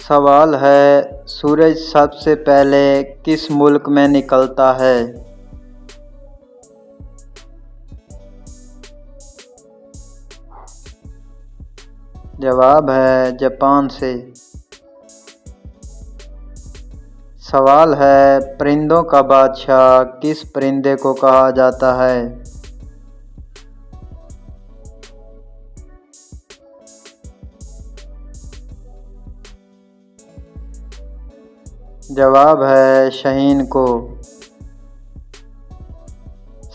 سوال ہے، سورج سب سے پہلے کس ملک میں نکلتا ہے؟ جواب ہے جاپان سے۔ سوال ہے، پرندوں کا بادشاہ کس پرندے کو کہا جاتا ہے؟ جواب ہے شاہین کو۔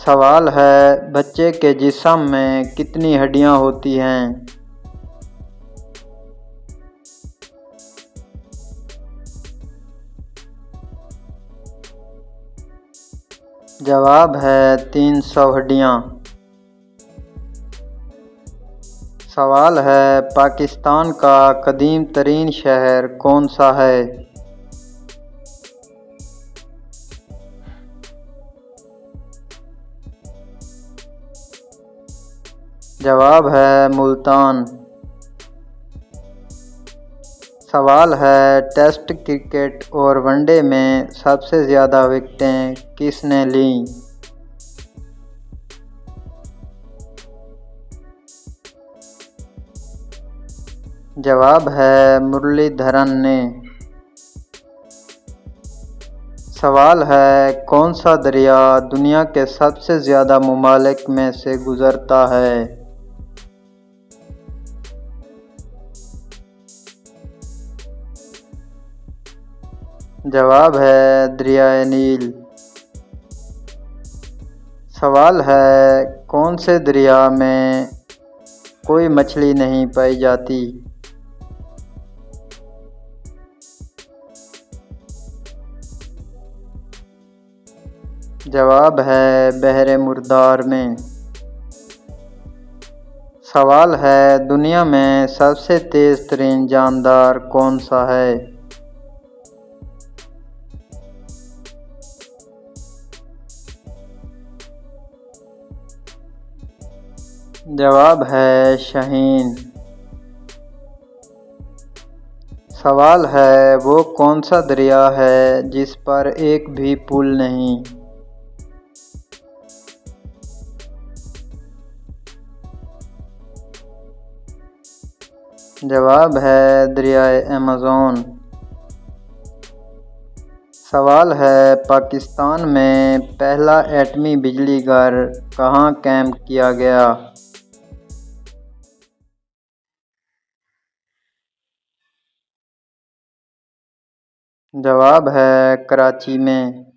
سوال ہے، بچے کے جسم میں کتنی ہڈیاں ہوتی ہیں؟ جواب ہے 300 ہڈیاں۔ سوال ہے، پاکستان کا قدیم ترین شہر کون سا ہے؟ جواب ہے ملتان۔ سوال ہے، ٹیسٹ کرکٹ اور ون ڈے میں سب سے زیادہ وکٹیں کس نے لیں؟ جواب ہے مرلی دھرن نے۔ سوال ہے، کون سا دریا دنیا کے سب سے زیادہ ممالک میں سے گزرتا ہے؟ جواب ہے دریائے نیل۔ سوال ہے، کون سے دریا میں کوئی مچھلی نہیں پائی جاتی؟ جواب ہے بحر مردار میں۔ سوال ہے، دنیا میں سب سے تیز ترین جاندار کون سا ہے؟ جواب ہے شاہین۔ سوال ہے، وہ کون سا دریا ہے جس پر ایک بھی پل نہیں؟ جواب ہے دریائے ایمیزون۔ سوال ہے، پاکستان میں پہلا ایٹمی بجلی گھر کہاں قائم کیا گیا؟ جواب ہے کراچی میں۔